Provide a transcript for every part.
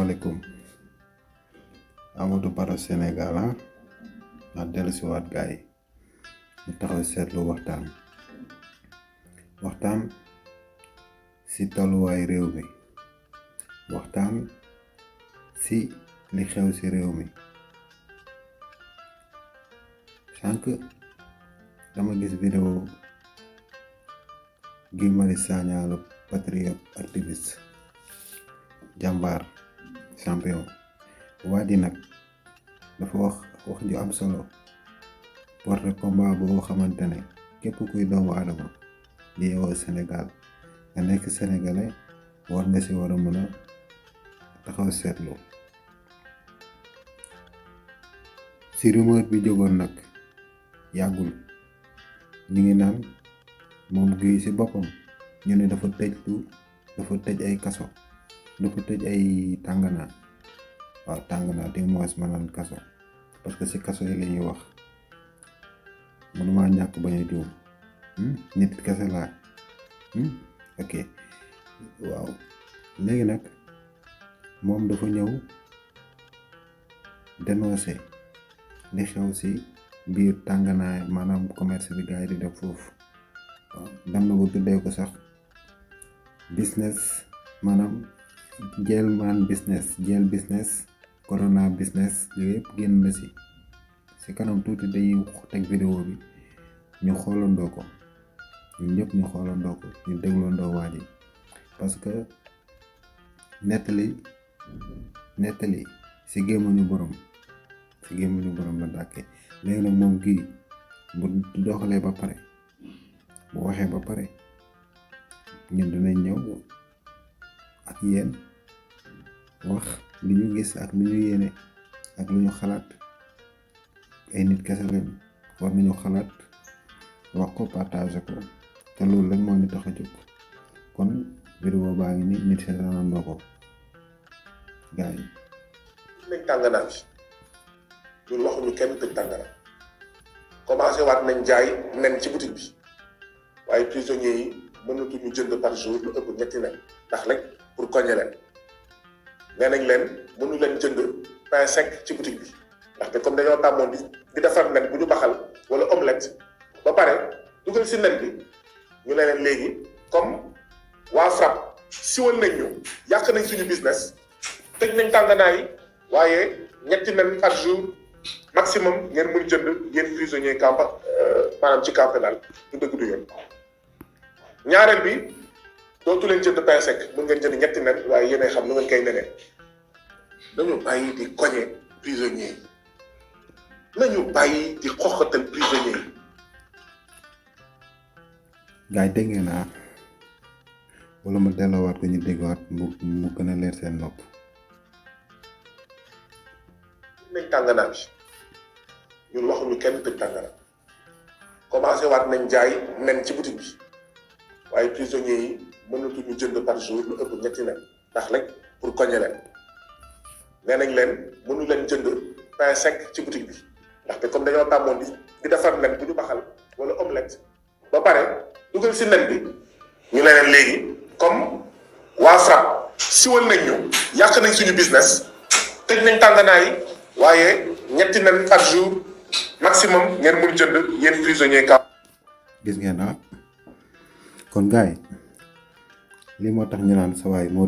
asalaamaaleykum Amadou Baro Sénégal na dellusiwaat gaay ñu taxaw seetlu waxtaan si tolluwaay réew mi waxtaan si li xew si réew mi sànq dama gis vidéo Guy Marius Sagna le patriote activiste jàmbaar champion waa ji nag dafa wax ju am solo porte combat boo xamante ne képp kuy doomu aadama di yeewoo Sénégal nga nekk sénégalais war nga si war a mën a taxaw seetlu si rumeur bi jógoon nag yàggul ñu ngi naan moom Guy si boppam ñu ne dafa tëj ay kaso dafa tëj ay tànganaa waaw tànganaa di moins maanaam kaso parce que si kaso yi la ñuy wax mënuma ñàkk bañ a juum nit kese laa ok waaw léegi nag moom dafa ñëw dénoncé li xew si biir tànganaa maanaam commerce bi gars yi di def foofu waaw dem na bu tuddee ko sax business maanaam jeel business corona business yooyu yëpp génn na si kanam tuuti dañuy teg vidéo bi ñu xoolandoo ko ñun ñëpp ñu xoolandoo ko ñu dégloondoo waa ji parce que nettali si gémmiñu borom la dàkkee léegi nag moom Guy bu doxalee ba pare bu waxee ba pare ñun dinañ ñëw ak yéen wax li ñu gis ak li ñu yéene ak lu ñu xalaat ay nit kese lañ war nañu xalaat wax ko partager ko te loolu rek moo ñu tax a jóg kon vidéo baa ngi ni nit seetaanandoo ko gars yi nañ tànganaa bi ñun waxuñu kenn tëj tàngana commencé waat nañ jaay nen ci boutique bi waaye prisonniers yi mënatuñu jënd par jour lu ëpp ñetti nen ndax rek pour koñe leen nee nañ leen mënu leen jënd pain sec ci boutique bi ndaxte comme dañoo tàmmoon di defar nen bu ñu baxal wala omelette ba pare dugal si nen bi ñu ne leen léegi comme waa FRAPP siwal nañ ñu yàq nañ suñu business tëj nañ tànganaa yi waaye ñetti nen par jour maximum ngeen mun jënd yéen prisonnier camp maanaam ci camp pénal du dëgg du yoon ñaareel bi dootu leen jënd pain sec mun ngeen jënd ñetti nen waaye yéenay xam nu ngeen koy neneen nañu bàyyi di koñe prisonnier yi nañu bàyyi di xoxatal prisonnier yi gars yi dégg ngeen wala ma delloowaat ko ñu déggaat mu gën a leer seen nopp nañ tànganaa bi ñun waxuñu kenn tëj tàngana commencé waat nañ jaay nen ci boutique bi waaye prisonniers yi mënatuñu jënd par jour lu ëpp ñetti nen ndax rek pour koñe leen nee nañ leen mënu leen jënd pain sec ci boutique bi ndaxte comme dañoo tàmmoon di defar nen bu ñu baxal wala omelette ba pare dugal si nen bi ñu ne leen léegi comme waa FRAPP siwal nañ ñu yàq nañ suñu business tëj nañ tànganaa yi waaye ñetti nen par jour maximum ngeen mun jënd yéen prisonnier camp. gis ngeen kon gars yi lii moo tax ñu naan sawaay moo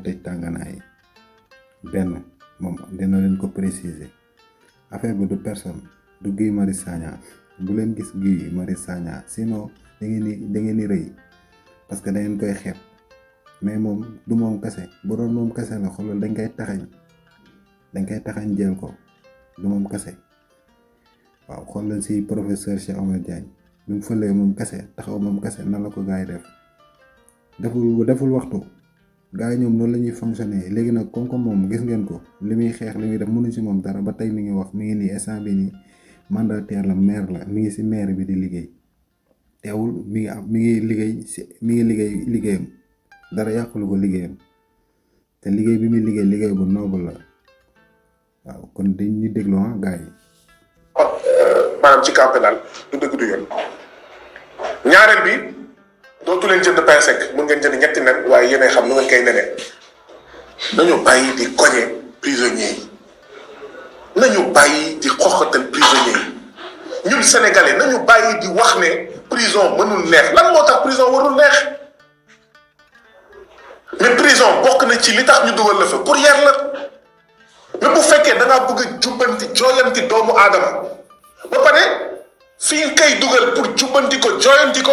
tëj tànganaa yi benn moom dina leen ko préciser affaire bi du personne du Guy Marius Sagna bu leen gis Guy Marius Sagna sinon da ngeen ni rëy parce que da ngeen koy xeeb mais moom du moom kese bu doon moom kese la xoolal dañ koy taxañ jël ko du moom kese waaw xool leen si professeur Cheikh Omar Diagne bi mu fëlee moom kese taxaw moom kese nan la ko gars yi deful waxtu gars yi ñoom noonu la ñuy fonctionner léegi nag comme moom gis ngeen ko li muy xeex li muy def mënuñ si moom dara ba tey mi ngi wax mi ngi nii instant bi nii mandataire la maire la mi ngi si maire bi di liggéey teewul mi ngi liggéeyam dara yàqulu ko liggéeyam te liggéey bi muy liggéey bu noble la waaw kon dañuy déglu gars yi maanaam ci camp pénal du dëgg du yoon ñaareel bi dootu leen jënd pain sec mun ngeen jënd ñetti nen waaye yéenay xam nu ngeen koy neneen nañu bàyyi di koñe prisonniers yi nañu bàyyi di xoxatal prisonniers yi ñun sénégalais nañu bàyyi di wax ne prison mënul neex lan moo tax prison warul neex mais prison bokk na ci li tax ñu dugal la fa pour yar la mais bu fekkee da ngaa bëgg a jubbanti jooyanti doomu aadama ba pare fii kay dugal pour jubbanti ko jooyanti ko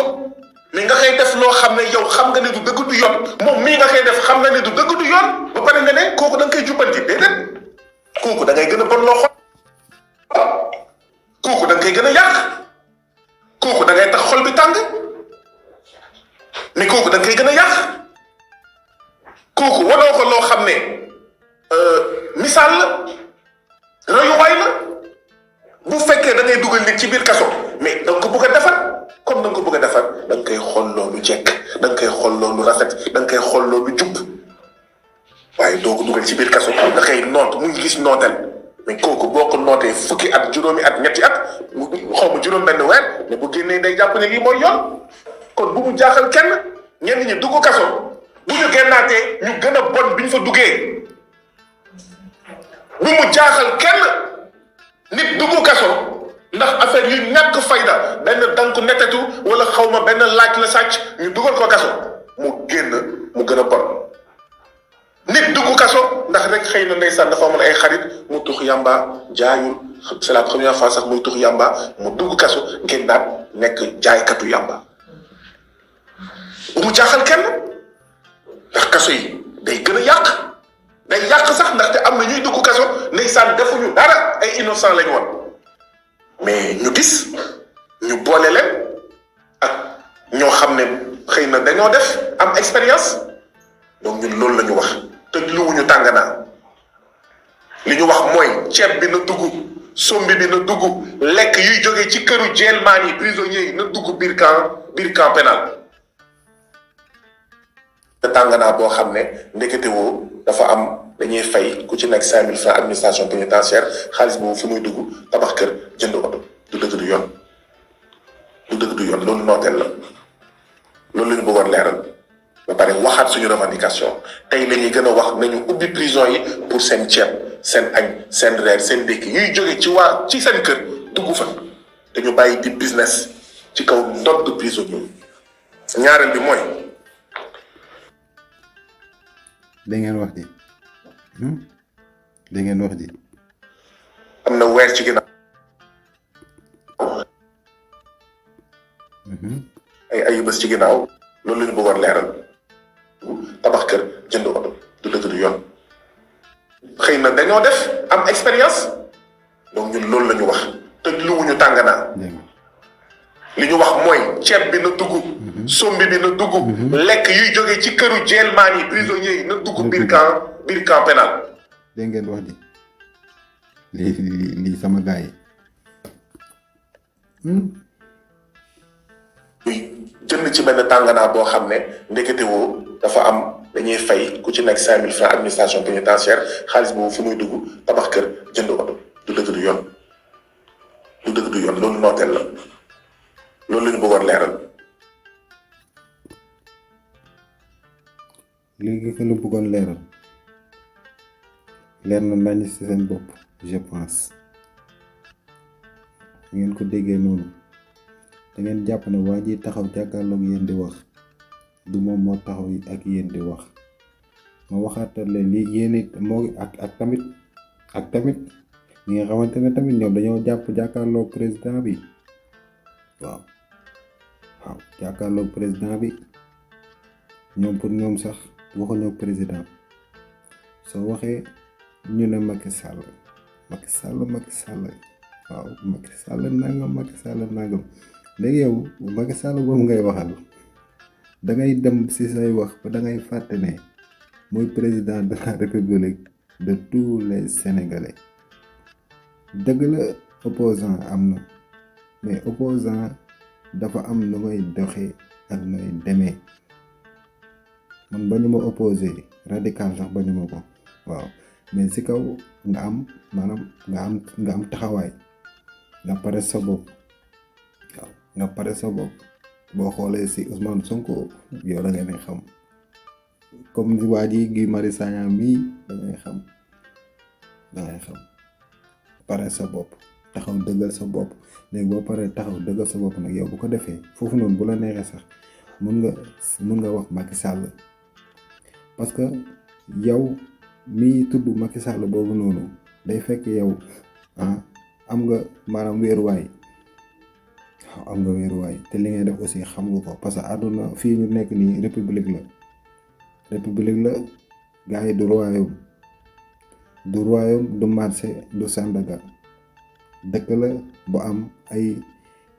mais nga koy def loo xam ne yow xam nga ne du dëgg du yoon moom mii nga koy def xam nga ne du dëgg du yoon ba pare nga ne kooku da nga koy jubbanti déedéet kooku da ngay gën a bon loo xol kooku da nga koy gën a yàq kooku da ngay tax xol bi tàng mais kooku da nga koy gën a yàq kooku wanoo ko loo xam ne misaal la royuwaay la bu fekkee da ngay dugal nit ci biir kaso mais da nga ko bëgg a defar comme da nga ko bëgg a defar da nga koy xool loolu jekk da nga koy xool loolu rafet da nga koy xool loolu jub waaye doo ko dugal ci biir kaso da koy noot mu ngi gis nootel mais kooku boo ko nootee fukki at juróomi at ñetti at xaw ma juróom benn weer mais bu génnee day jàpp ne lii mooy yoon kon bu mu jaaxal kenn ñenn ñi dugg kaso bu ñu génnaatee ñu gën a bon bi ñu fa duggee bu mu jaaxal kenn nit dugg kaso ndax affaire yu ñàkk fayda benn dank netetu wala xaw ma benn laaj la sàcc ñu dugal ko kaso mu génn mu gën a bon nit dugg kaso ndax rek xëy na ndeysaan dafa amoon ay xarit mu tux yamba jaayul c'est la première fois sax muy tux yamba mu dugg kaso génnaat nekk jaaykatu yamba bu mu jaaxal kenn ndax kaso yi day gën a yàq day yàq sax ndaxte am na ñuy dugg kaso ndeysaan defuñu dara ay innocent lañ woon mais ñu gis ñu boole leen ak ñoo xam ne xëy na dañoo def am expérience donc ñun loolu la ñu wax tëj lu wuñu tànganaa li ñu wax mooy ceeb bi na dugg sombi bi na dugg lekk yuy jógee ci këru jeelmaan yi prisonniers yi na dugg biir camp pénal te tànganaa boo xam ne ndekete woo dafa am dañuy fay ku ci nekk 5000 francs administration pénitentiaire xaalis boobu fu muy dugg tabax kër jënd oto du dëgg du yoon du dëgg du yoon loolu nooteel la loolu la ñu bëggoon leeral ba pare waxaat suñu revendication tey la ñuy gën a wax nañu ubbi prison yi pour seen ceeb seen añ seen reer seen ndékki yuy jóge ci seen kër dugg fa te ñu bàyyi di business ci kaw ndodd prisonnier yi ñaareel bi mooy da ngeen wax ji da ngeen wax ji am na weer ci ginnaaw ay bés ci ginnaaw loolu la ñu bëggoon leeral tabax kër jënd oto du dëgg du yoon xëy na dañoo def am expérience donc ñun loolu la ñu wax tëj lu wuñu tànganaa li ñu wax mooy ceeb bi na dugg sombi bi na dugg lekk yuy jógee ci këru jeelmaan yi prisonniers yi na dugg biir camp pénal dégg ngeen wax ji lii sama gars yi jënd ci benn tànganaa boo xam ne ndekete woo dafa am dañuy fay ku ci nekk 5000 francs administration pénitentiaire xaalis boobu fu muy dugg tabax kër jënd oto du dëgg du yoon du dëgg du yoon loolu nooteel la loolu la ñu bëggoon leeral léegi ko lu bëggoon leeral leer na nañ ci seen bopp je pense ngeen ko déggee noonu da ngeen jàpp ne waa ji taxaw jàkkaarloog yéen di wax du moom moo taxaw ak yéen di wax ma waxaatal leen li yéen it moo ak tamit ñi nga xamante ne tamit ñoom dañoo jàpp jàkkaarloog président bi waaw jàkkaarloog président bi ñoom pour ñoom sax waxuñoo président soo waxee ñu ne Macky Sall waaw Macky Sall nangam léegi yow Macky Sall boobu ngay waxal da ngay dem ci say wax ba da ngay fàtte ne mooy président de la république de tous les sénégalais dëgg la opposant am na mais opposant dafa am nu may doxee ak nooy demee man bañu ma opposé radical sax bañu ma ko waaw mais ci kaw nga am maanaam nga am taxawaay nga pare sa bopp waaw nga pare sa bopp boo xoolee ci Ousmane Sonko yow da ngeen xam comme ni waa ji Guy Marius Sagna mii dangay xam pare sa bopp taxaw dëggal sa bopp léegi boo paree taxaw dëggal sa bopp nag yow bu ko defee foofu noonu bu la neexee sax mun nga wax Macky Sall parce que yow mii tudd Macky Sall boobu noonu day fekk yow am nga maanaam wéeruwaay te li ngay def aussi xam nga ko parce que àdduna fii ñu nekk nii république la gars yi du royaume du marché du Sandaga dëkk la bu am ay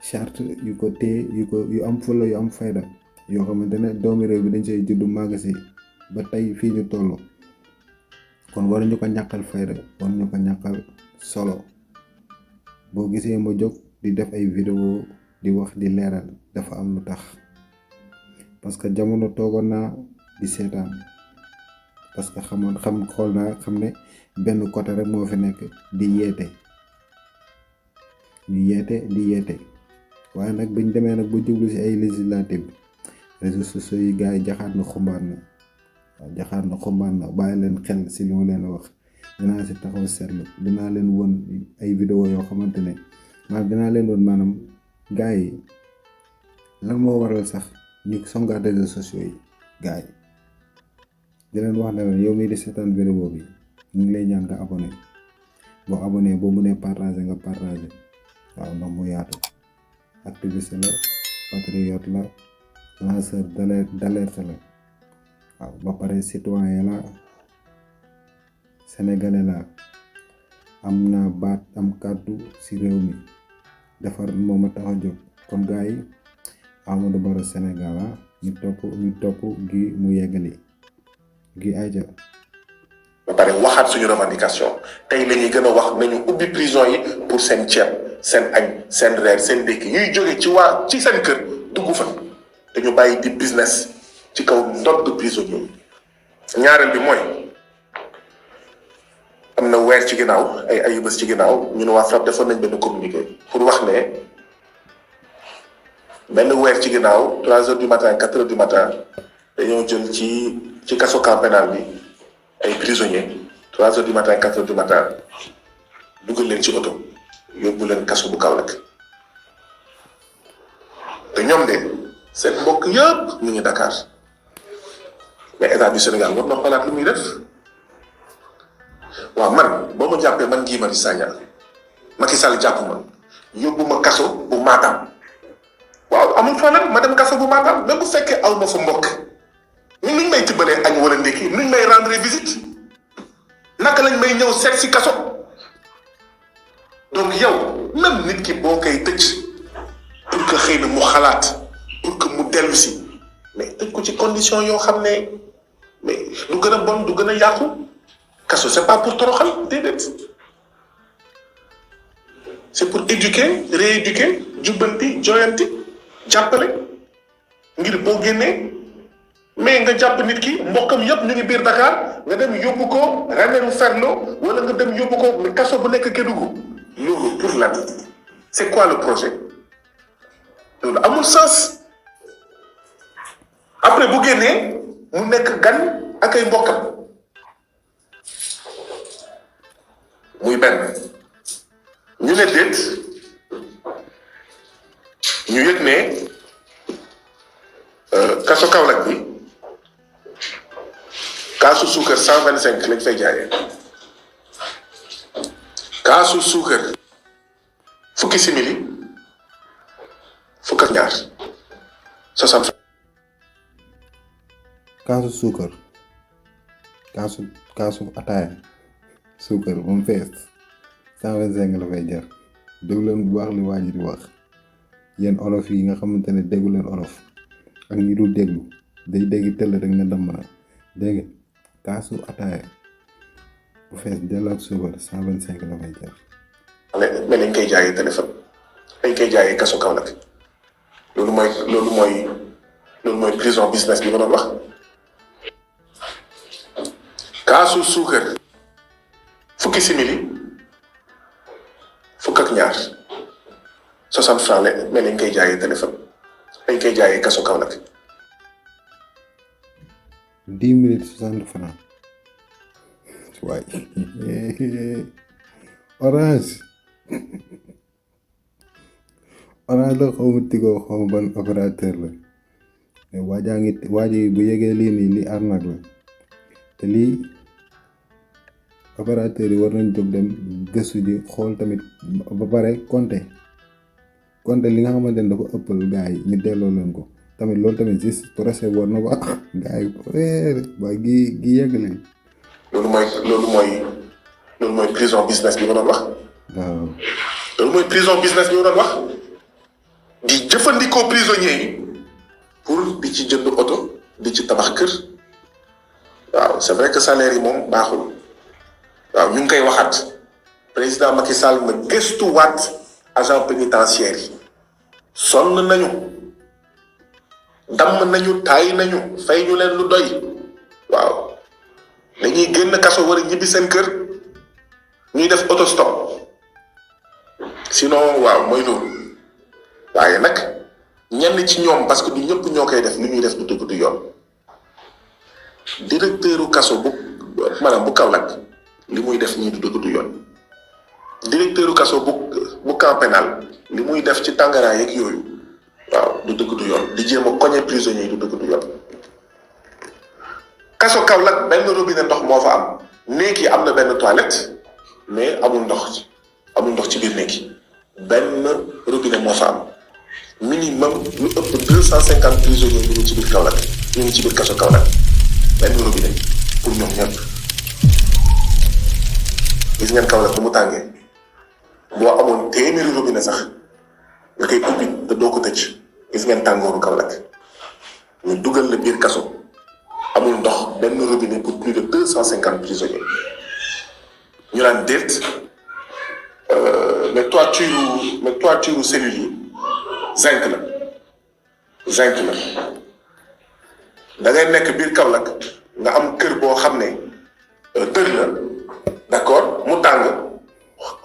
charte yu ko téye yu am fulla yu am fayda yoo xamante ne doomi réew bi dañ say juddu màgg si ba tey fii ñu toll kon waruñu ko ñàkkal fayda waruñu ko ñàkkal solo boo gisee ma jóg di def ay vidéo di wax di leeral dafa am lu tax parce que jamono toogoon naa di seetaan parce que xool naa xam ne benn côté rek moo fi nekk di yeete waaye nag biñ demee nag bu jublu ci ay législative réseaux sociaux yi gars yi jaxaat na xumbaan na bàyyi leen xel ci li ma leen wax dinaa ci taxaw seetlu dinaa leen won ay vidéo yoo xamante ne dinaa leen won maanaam gars yi lan moo waral sax ñu songaat réseaux sociaux yi gars yi di leen wax ne leen yow mii di seetaan vidéo bi ñu ngi lay ñaan nga abonné boo abonné boo mënee partager nga partager waaw ndax mu yaatu activiste la patriote la lanceur d'alerte la waaw ba pare citoyen la sénégalais la am naa baat am kàddu ci réew mi defar moo ma tax a jóg kon gars yi Amadou Barrow Sénégal ñu topp gi mu yeggali gi ayja ba pare waxaat suñu revendication tey la ñuy gën a wax nañu ubbi prison yi pour seen ceeb seen añ seen reer seen ndékki yuy jóge ci seen kër dugg fa dañu bàyyi di business ci kaw ndodd prisonnier yi ñaareel bi mooy am na weer ci ginnaaw ay bés ci ginnaaw ñu ne waa FRAPP defoon nañ benn communiqué pour wax ne benn weer ci ginnaaw 3 heures du matin 4 heures du matin dañoo jël ci kaso camp pénal bi ay prisonniers 3 heures du matin 4 heures du matin dugal leen ci oto yóbbu leen kaso bu Kaolack te ñoom de seen mbokk yëpp ñu ngi Dakar mais état du Sénégal war na xoolaat lu muy def waaw man boo ma jàppee man Guy Marius Sagna Macky Sall jàpp ma yóbbu ma kaso bu Matam waaw amul problème ma dem kaso bu Matam même bu fekkee aw ma fa mbokk ñun nuñ may tibbalee añ wala ndékki nuñ may rendre visite naka lañ may ñëw seet si kaso donc yow même nit ki boo koy tëj pour que xëy na mu xalaat pour que mu dellu si mais tëj ko ci condition yoo xam ne mais du gën a bon du gën a yàqu kaso c'est pas pour toroxal déedéet c'est pour éduquer rééduquer jubbanti joyanti jàppale ngir boo génnee mais nga jàpp nit ki mbokkam yëpp ñu ngi biir Dakar nga dem yóbbu ko Ranérou Ferlo wala nga dem yóbbu ko kaso bu nekk Kédougou loolu pour lan c'est quoi le projet loolu amul sens après bu génnee mu nekk gan ak ay mbokkam muy benn ñu ne déet ñu yëg ne kaso Kaolack bi kaasu suukar 125 lañ fay jaayee kaasu suukar fukki simili fukk ak ñaar 60. kaasu suukar kaasu ataaya suukar moom fees 125 la fay jar déglu leen bu baax li waa ji di wax yéen olof yi nga xamante ne déggu leen olof ak ñi dul déglu day dégg tëll rek ne damm na dégg kaasu ataaya bu fees dell ak suukar 125 la fay jar. mais dañ koy jaayee téléphone dañ koy jaayee kaso Kaolack loolu mooy prison business bi nga doon wax kaasu suukar fukki simili fukk ak ñaar 60 francs la mais dañ koy jaayee téléphone dañ koy jaayee kaso Kaolack. 10 minutes 60 francs waaye orange la xaw ma Tigo xaw ma ban opérateur la mais waaji bu yegee lii nii li arnaque la te lii opérateur yi war nañ jóg dem gëstu ji xool tamit ba pare compter li nga xamante ne dafa ëppal gars yi ñu delloo leen ko tamit loolu tamit juste procès war na ba gars yi waaye gi yegg leen. loolu mooy prison business bi nga doon wax. waaw loolu mooy prison business bi nga doon wax di jëfandikoo prisonniers yi pour di ci jënd oto di ci tabax kër waaw c'est vrai que salaire yi moom baaxul waaw ñu ngi koy waxaat président Macky Sall na gëstuwaat agent pénitentiaire yi sonn nañu damm nañu taay nañu fay ñu leen lu doy waaw dañuy génn kaso war a ñibbi seen kër ñuy def autostop sinon waaw mooy loolu waaye nag ñenn ci ñoom parce que du ñëpp ñoo koy def li ñuy def du dëgg du yoon directeuru kaso bu maanaam bu Kaolack li muy def ñii du dëgg du yoon directeuru kaso bu camp pénal li muy def ci tàngaraay yeeg yooyu waaw du dëgg du yoon di jéem a koñe prisonniers yi du dëgg du yoon kaso Kaolack benn robinet ndox moo fa am néeg yi am na benn toilette mais amul ndox ci biir néeg yi benn robinet moo fa am minimum lu ëpp 250 prisonniers ñu ngi ci biir Kaolack ñu ngi ci biir kaso Kaolack benn robinet pour ñoom ñëpp gis ngeen Kaolack bu mu tàngee boo amoon téeméeri robinet sax nga koy ubbi te doo ko tëj gis ngeen tàngooru Kaolack ñu dugal la biir kaso amul ndox benn robinet pour plus de 250 prisonniers ñu naan déet mais toiture cellules yi zinc la da ngay nekk biir Kaolack nga am kër boo xam ne dër la d'accord mu tàng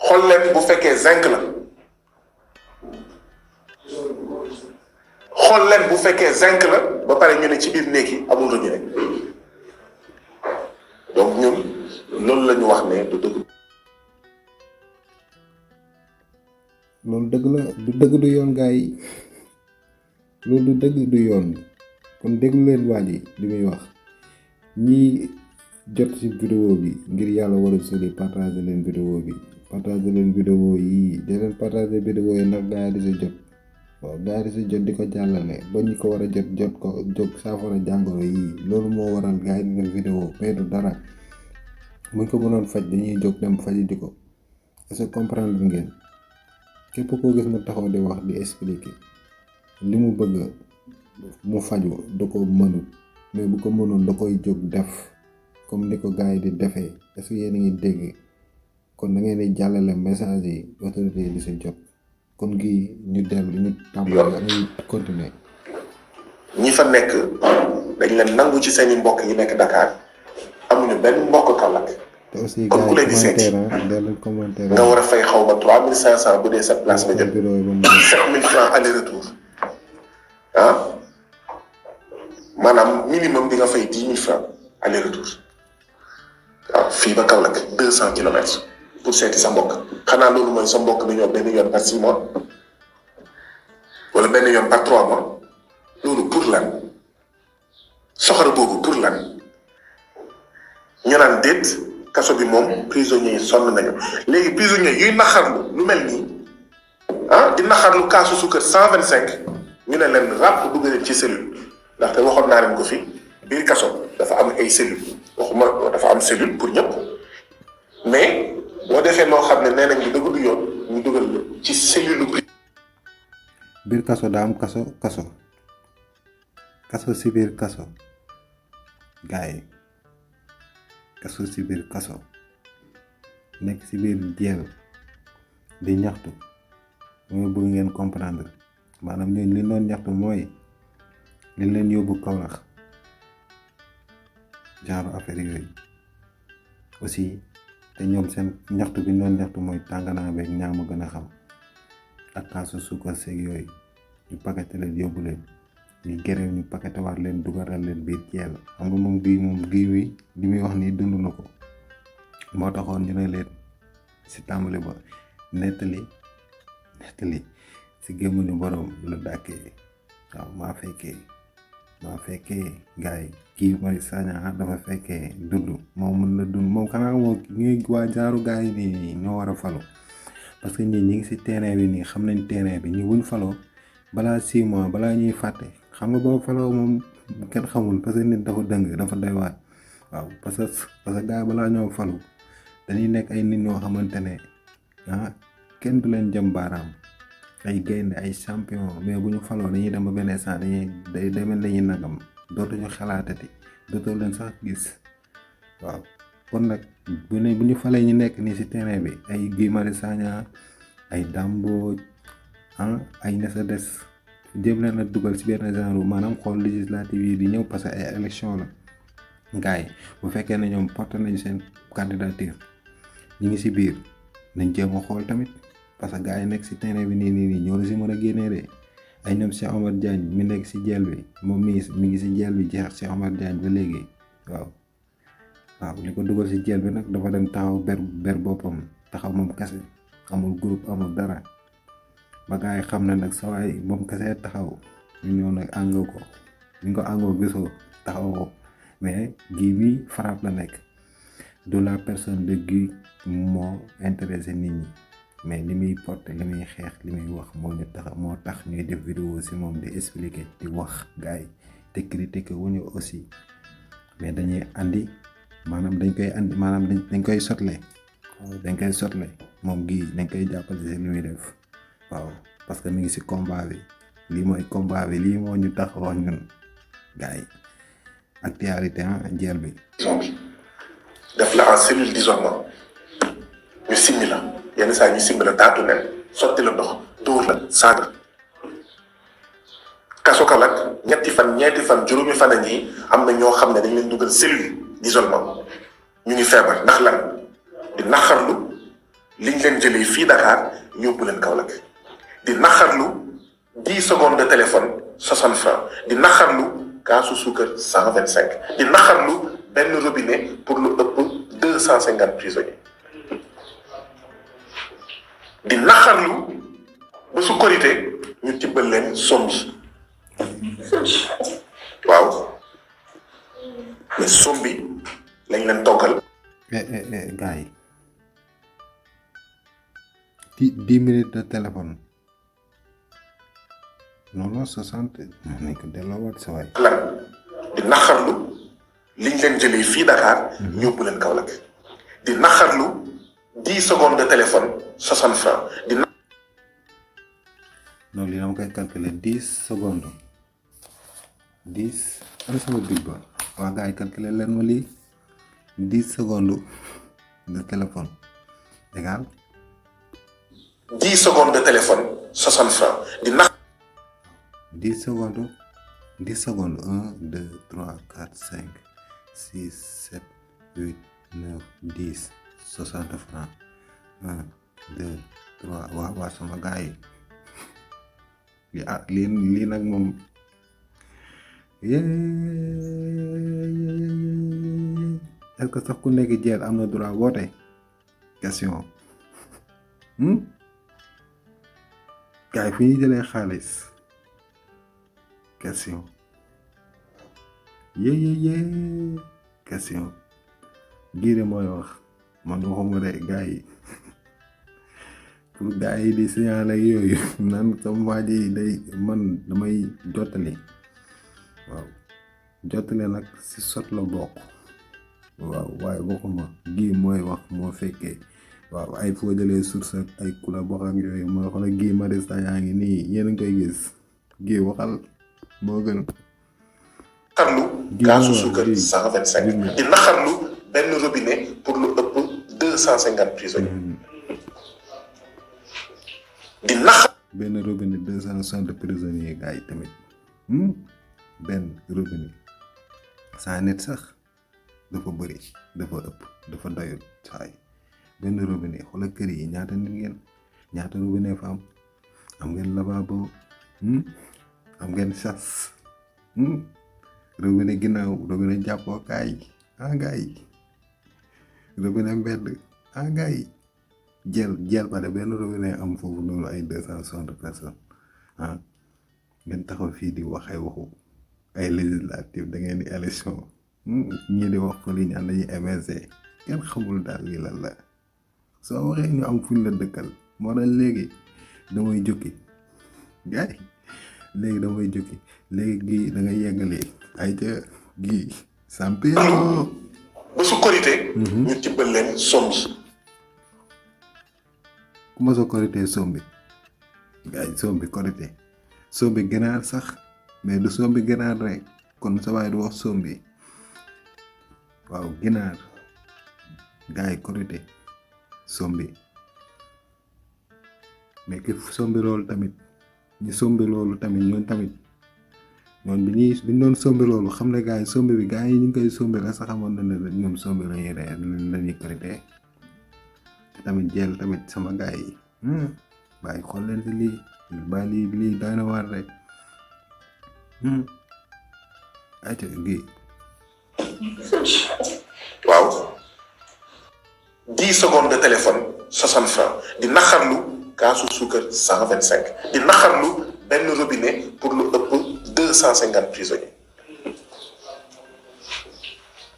xool leen bu fekkee zinc la xool leen bu fekkee zinc la ba pare ñu ne ci biir néeg yi amul robinet donc ñun loolu la ñu wax ne du dëgg. loolu dëgg la du dëgg du yoon gars yi loolu du dëgg du yoon kon déglu leen waa ji li muy wax ñii jot ci vidéo bi ngir yàlla war a sori partager leen vidéo bi partager leen vidéo yi de leen partager vidéo yi ndax gars yi di si jot waaw gars yi di si jot di ko jàllale ba ñu ko war a jot ko jóg saafara jàngoro yi loolu moo waral gars yi di def vidéo mais du dara buñ ko mënoon faj dañuy jóg dem faji di ko est-ce que comprendre ngeen képp koo gis mu taxaw di wax di expliquer li mu bëgg mu faju da ko mënul mais bu ko mënoon da koy jóg def comme ni ko gars yi di defee est-ce que yéen a ngi dégg kon da ngeen di jàllale message yi autorité yi di si jot kon gi ñu dellu ñu tàmbali ñu continuer. ñi fa nekk dañ leen nangu ci seeni mbokk yi nekk Dakar amuñu benn mbokk Kaolack. te aussi kon ku leen di seeti commentaire nga war a fay xaw ma 3500 bu dee sa place ba jot 7000 francs aller retour ah maanaam minimum di nga fay 10 000 francs aller retour waaw fii ba Kaolack 200 kilomètres pour seeti sa mbokk xanaa loolu mooy sa mbokk bi ñëw benn yoon par 6 mois wala benn yoon par 3 mois loolu pour lan soxor boobu pour lan ñu naan déet kaso bi moom prisonniers yi sonn nañu léegi prisonniers yuy naxarlu lu mel nii di naxarlu kaasu suukar 125 ñu ne leen ràpp dugg leen ci cellule ndaxte waxoon naa leen ko fi biir kaso dafa am ay cellule waxuma dafa am cellule pour ñëpp mais boo defee loo xam ne nee nañ du dëgg du yoon ñu dugal la ci cellule biir kaso daa am kaso si biir kaso gars yi kaso si biir kaso nekk si biir jeel di ñaxtu mooy bëgg ngeen comprendre maanaam ñooñu li doon ñaxtu mooy li leen yóbbu Kaolack genre affaire yooyu aussi te ñoom seen ñaxtu bi doon ñaxtu mooy tànganaa beeg ñaa ma gën a xam ak kaasu suukar seeg yooyu ñu pakete leen yóbbu leen ñu grève ñu paquetewaat leen dugalal leen biir jeel xam nga moom Guy wi li muy wax nii dund na ko moo taxoon ñu ne leen si tàmbali ba nettali si gémmiñu borom la dàkkee waaw maa fekkee gars yi Guy Marius Sagna dafa fekkee dund moom mën na dund moom xanaa moo ñuy waa jaaru gars yi nii ñoo war a falu parce que ñi ngi si terrain bi nii xam nañ terrain bi ñi buñ faloo balaa 6 mois balaa ñuy fàtte xam nga boo faloo moom kenn xamul parce que nit dafa dëng dafa doy waat waaw parce que gars yi balaa ñoo falu dañuy nekk ay nit ñoo xamante ne kenn du leen jëm baaraam ay gaynde ay champion mais bu ñu faloo dañuy dem ba benn instant day demel dañuy nagam dootuñu xalaatati dootoo leen sax gis waaw kon nag bu ñu falee ñu nekk nii si terrain bi ay Guy Marius Sagna ay Damboj ay nesa des jéem leen a dugal si benn genre maanaam xool législative yi di ñëw parce que ay élection la gars yi bu fekkee ne ñoom porté nañ seen candidature ñu ngi si biir nañ jéem a xool tamit parce que gars yi nekk si terrain bi nii ñoo la si mën a génnee de ay ñoom Cheikh Omar Diagne mi nekk si jeel bi moom mi ngi si jeel bi jeex Cheikh Omar Diagne ba léegi waaw li ko dugal si jeel bi nag dafa dem taxaw ber boppam taxaw moom kese amul groupe amul dara ba gars yi xam na nag sa waay moom kese taxaw ñu ñëw nag àngoo ko ñu ko àngoo gisoo taxaw ko mais Guy bi frappe la nekk de la personne de Guy moo intéressé nit ñi mais li muy porté li muy xeex li muy wax moo tax ñuy def vidéo si moom di expliquer di wax gars yi te critiquer wuñu aussi mais dañuy andi maanaam dañ koy sotle moom Guy dañ koy jàppale si li muy def waaw parce que mi ngi si combat bi lii mooy combat bi lii moo ñu tax wax ñun gars yi actualité jeel bi def la en cellule d'isolement ñu simmi la yenn saa ñu simmi la taatu nen sotti la ndox dóor la saaga kaso Kaolack ñeenti fan juróomi fan a ñii am na ñoo xam ne dañ leen dugal cellule d'isolement ñu ngi feebar ndax lan di naxarlu liñ leen jëlee fii Dakar yóbbu leen Kaolack di naxarlu 10 secondes de téléphone 60 francs di naxarlu kaasu suukar 125 di naxarlu benn robinet pour lu ëpp 250 prisonniers di naxarlu ba su korité ñu tibbal leen sombi waaw mais sombi lañ leen toggal. gars yi 10 minutes de téléphone non 60 nañ ko delloowaat sa waay. lan di naxarlu liñ leen jëlee fii Dakar yóbbu leen Kaolack di naxarlu 10 secondes de téléphone 60 francs di non lii dama koy calculer 10 secondes 10 ana sama big ba waa gars yi calculer leen ma lii 10 secondes de téléphone égal 10 secondes de téléphone 60 francs di nax 10 secondes 1 2 3 4 5 6 7 8 9 10 60 francs 1 2 3 waa sama gars yi lii nag moom est-ce que sax ku nekk jeel am na droit woote question gars yi fu ñuy jëlee xaalis question question giire mooy wax man waxuma de gars yi pour gars yi di signaler yooyu naan sama waa ji day man damay jottali waaw jottali nag si sot la bokk waaw waaye waxuma Guy mooy wax moo fekkee waaw ay foo jëlee source ak ay kula bokk ak yooyu mooy xoolal Guy Marius Sagna ngi nii yéen a ngi koy gis Guy waxal moo gën naxarlu kaasu suukar 125 di naxarlu benn robinet pour lu ëpp 250 prisonniers di naxar benn robinet 260 prisonniers gars yi tamit benn robinet saa nit sax dafa bëri dafa ëpp dafa doyul saay benn robinet xoolal kër yi ñaata nit ngeen ñaata robinet fa am ngeen lavabo am ngeen sas robinet ginnaaw robinet jàppookaay gars yi robinet mbedd gars yi jël ba de benn robinet am foofu noonu ay 260 personnes ngeen taxaw fii di wax ay waxu ay législative da ngeen di élection ñii di wax ko li ñaan dañuy MSC kenn xamul daal lii lan la soo waxee ñu am fuñ la dëkkal moo tax léegi damay jukki gars yi léegi damay jukki léegi gii da ngay yeggali ay ca gii champion ba su korité ñu tibbal leen sombi ku ma soo korité sombi gars yi sombi korité sombi ganaar sax mais du sombi ganaar rek kon sa waay du wax sombi waaw ginaar gars yi korité sombi mais ki sombi loolu tamit ñu sombi loolu tamit ñoon tamit ñoon bi ñu doon sombi loolu xam ne gars yi sombi bi gars yi ñu ngi koy sombi la sax xamoon na ne ñoom sombi lañuy ree lañuy korité tamit jël tamit sama gars yi bàyyi xool leen ci lii bàyyi lii doy na waar rek ayca gi waaw 10 secondes de téléphone 60 francs di naxarlu kaasu suukar 125 di naxarlu benn robinet pour lu ëpp 250 prisonniers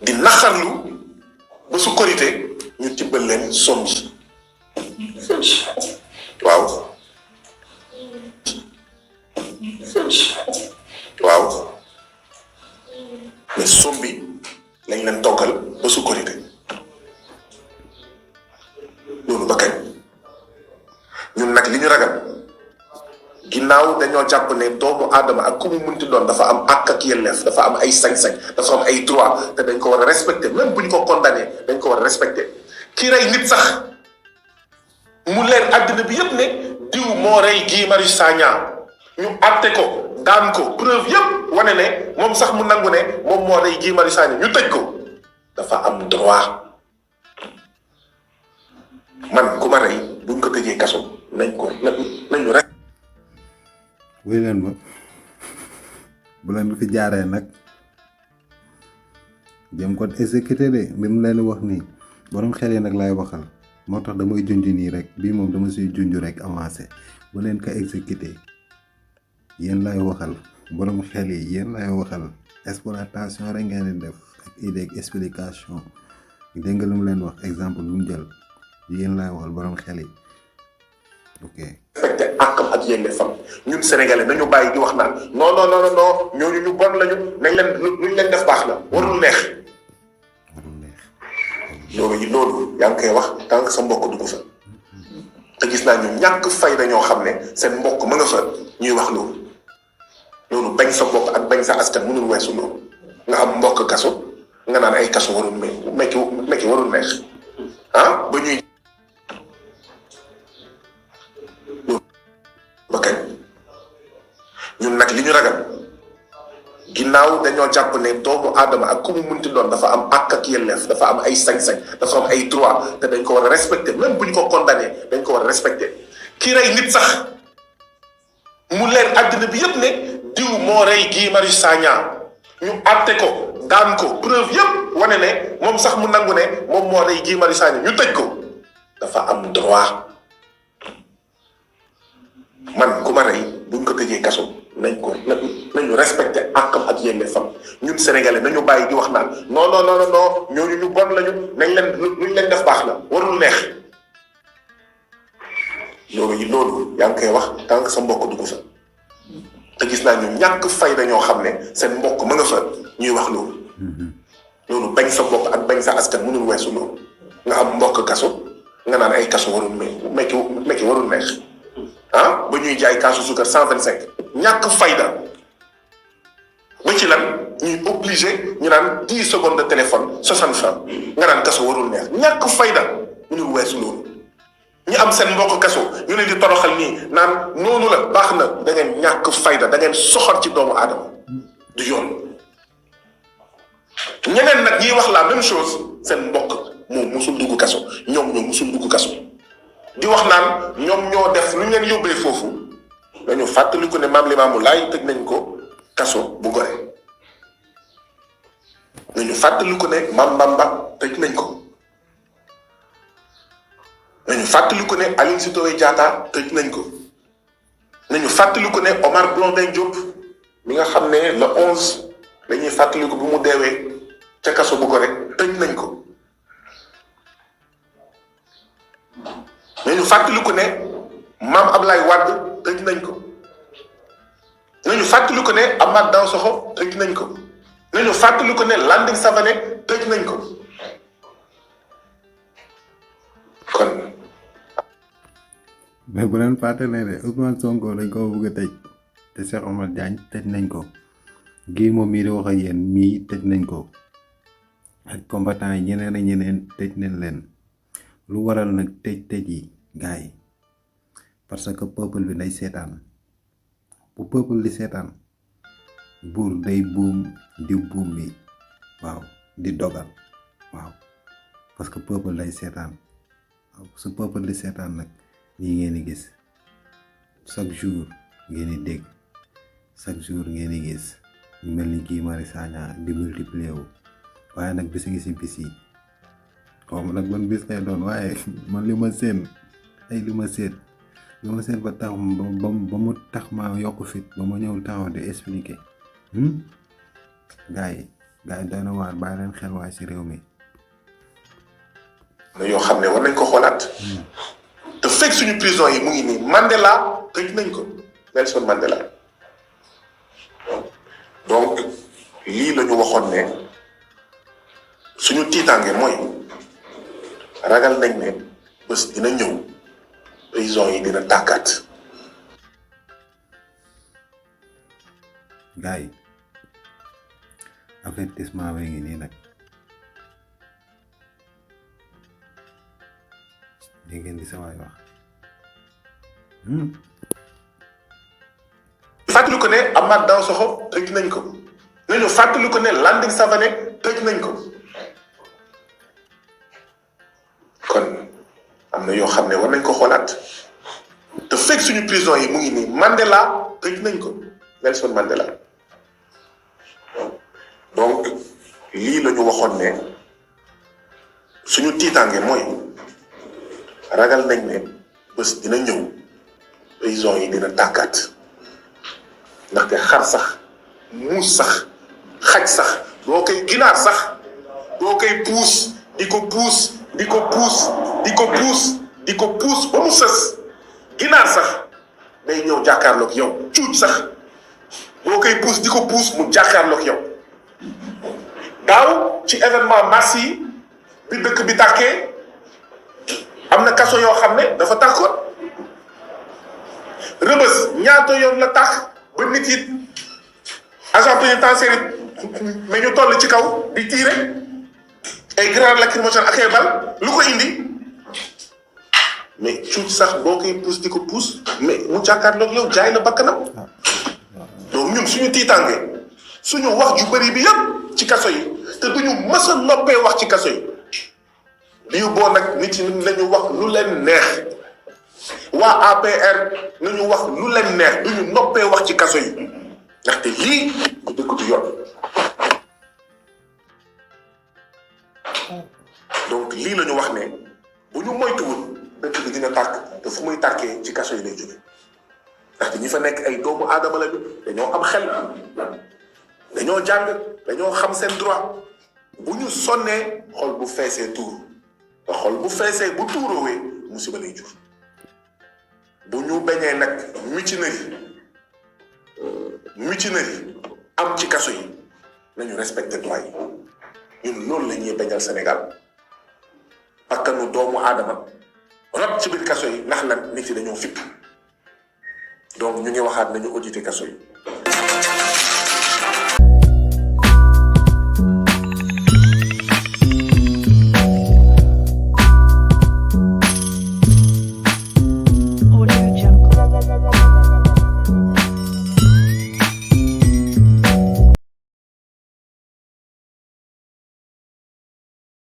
di naxarlu ba su korité ñu tibbal leen sombi waaw mais sombi lañ leen toggal ba su korité loolu ba kañ ñun nag li ñu ragal ginnaaw dañoo jàpp ne doomu aadama ak ku mu munti doon dafa am àq ak yelleef dafa am ay sañ-sañ dafa am ay droit te dañ ko war a respecter même bu ñu ko condamné dañ ko war a respecter kii rey nit sax mu leer àddina bi yépp ne diw moo rey Guy Marius Sagna ñu àtte ko daan ko preuve yépp wane ne moom sax mu nangu ne moom moo rey Guy Marius Sagna ñu tëj ko dafa am droit man ku ma rey buñ ko tëjee kaso nañu rek. wuy leen ma bu leen fi jaaree nag jëm ko exécuté de bi mu leen wax nii borom xel yi nag laay waxal moo tax damay junj nii rek bii moom dama siy junj rek avancé bu leen ko exécuté yéen laay waxal borom xel yi yéen laay waxal exploitation rek ngeen di def ak idée ak explication dégg nga lu mu leen wax exemple bu mu jël yéen laay waxal borom xel yi ok. respecté àqam ak yelleefam ñun sénégalais nañu bàyyi di wax naan non ñooñu ñu bon lañu nañ leen luñ leen def baax na warul neex. loolu yaa ngi koy wax tant que sa mbokk dugg fa te gis naa ñu ñàkk fayda ñoo xam ne seen mbokk ma nga fa ñuy wax loolu bañ sa mbokk ak bañ sa askan mënul weesu loolu nga am mbokk kaso nga naan ay kaso warul mekki warul neex ba ñuy ba kañ ñun nag li ñu ragal ginnaaw dañoo jàpp ne doomu aadama ak ku mu munti doon dafa am àq ak yelleef dafa am ay sañ-sañ dafa am ay droit te dañ ko war a respecter même bu ñu ko condamné dañ ko war a respecter kii rey nit sax mu leer àddina bi yépp ne diw moo rey Guy Marius Sagna ñu àtte ko daan ko preuve yépp wane ne moom sax mu nangu ne moom moo rey Guy Marius Sagna ñu tëj ko dafa am droit man ku ma rey buñ ko tëjee kaso nañu respecté àqam ak yelleefam ñun sénégalais nañu bàyyi di wax naan non ñooñu ñu bon lañu nañ leen luñ leen def baax na warul neex. loolu yaa ngi koy wax tant que sa mbokk dugg fa te gis naa ñu ñàkk fayda ñoo xam ne seen mbokk ma nga fa ñuy wax loolu bañ sa mbokk ak bañ sa askan mënul weesu loolu nga am mbokk kaso nga naan ay kaso warul mekki warul neex ba ñuy jaay kaasu suukar 125 ñàkk fayda ba ci lan ñuy obligé ñu naan 10 secondes de téléphone 60 francs nga naan kaso warul neex ñàkk fayda mënul weesu loolu ñu am seen mbokk kaso ñu leen di toroxal nii naan noonu la baax na da ngeen ñàkk fayda da ngeen soxor ci doomu aadama du yoon ñeneen nag ñiy wax la même chose seen mbokk moom musul dugg kaso ñoom ñoo musul dugg kaso di wax naan ñoom ñoo def lu ñu leen yóbbee foofu dañu fàttaliku ne maam Limaamu Laay tëj nañ ko kaso bu Gorée nañu fàttaliku ne Mame Bamba tëj nañ ko nañu fàttaliku ne Aline Sitoé Diatta tëj nañ ko nañu fàttaliku ne Omar Blondin Diop mi nga xam ne le 11 dañuy fàttaliku bu mu deewee ca kaso bu Gorée tëj nañ ko nañu fàttaliku ne Mame Ablaye Wade tëj nañ ko nañu fàttaliku ne Amath Dansokho tëj nañ ko nañu fàttaliku ne Landing Savané tëj nañ ko kon. mais bu leen fàtte ne de Ousmane Sonko dañ ko bëgg a tëj te Cheikh Omar Diagne tëj nañ ko Guy moom mii di wax ak yéen mii tëj nañ ko ak combattant yi ñeneen ak ñeneen tëj nañ leen lu waral nag tëj yi gars yi parce que peuple bi day seetaan bu peuple di seetaan buur day buum di buum bi waaw di dogal waaw parce que peuple day seetaan waaw su peuple di seetaan nag lii ngeen di gis chaque jour ngeen di dégg chaque jour ngeen di gis ñu mel ni Guy Marius Sagna di multiplier wu waaye nag bis ngi si bis yi xaw ma nag man bis lay doon waaye man li ma seen ba tax ba mu tax ma yokk fit ba ma ñëw taxaw di expliquer gars yi doy na waar bàyyi leen xel waay si réew mi. yoo xam ne war nañ ko xoolaat. te fekk suñu prison yi mu ngi nii Mandela tëj nañ ko Nelson Mandela donc lii la ñu waxoon ne suñu tiitaange mooy ragal nañ ne bés dina ñëw prison yi dina tàkkaat. gars yi avertissement bi ngi nii nag li ngeen di sa waay wax. fàttali ko ne Amath Dansokho tëj nañ ko nañu fàttali ko ne Landing Savané tëj nañ ko kon am na yoo xam ne war nañ ko xoolaat te fekk suñu prison yi mu ngi nii Mandela tëj nañ ko Nelson Mandela donc lii la ñu waxoon ne suñu tiitaange mooy ragal nañ ne bés dina ñëw prison yi dina tàkkaat ndaxte xar sax muus sax xaj sax doo koy ginaar sax doo koy puus di ko puus di ko puus di ko puus di ko puus ba mu sës ginaar sax day ñëw jàkkaarloog yow cuuj sax doo koy puus di ko puus mu jàkkaarloog yow daaw ci événement mars yi bi dëkk bi tàkkee am na kaso yoo xam ne dafa tàkkoon Rebeuss ñaata yoon la tàkk ba nit yi agent pénitentiaire mais ñu toll ci kaw di tirer ay grenades lacrymogènes ak ay bal lu ko indi mais cuuc sax boo koy pousse di ko pousse mais mu jàkkaarloog yow jaay la bakkanam donc ñun suñu tiitaange suñu wax ju bëri bi yëpp ci kaso yi te duñu mës a noppee wax ci kaso yi lii boo nag nit yi lañu wax lu leen neex waa APR nañu wax lu leen neex duñu noppee wax ci kaso yi ndaxte lii du dëgg du yoon donc lii la ñu wax ne bu ñu moytuwul dëkk bi dina tàkk te fu muy tàkkee ci kaso yi lay jóge ndaxte ñi fa nekk ay doomu aadama lañu dañoo am xel dañoo jàng dañoo xam seen droit bu ñu sonnee xol bu feesee tuur te xol bu feesee bu tuuroowee musiba lay jur bu ñu bañee nag mutinerie am ci kaso yi nañu respecté droit yi ñun loolu la ñuy bañal Sénégal bakkanu doomu aadama rot ci biir kaso yi ndax nag nit yi dañoo fipp donc ñu ngi waxaat nañu audité kaso yi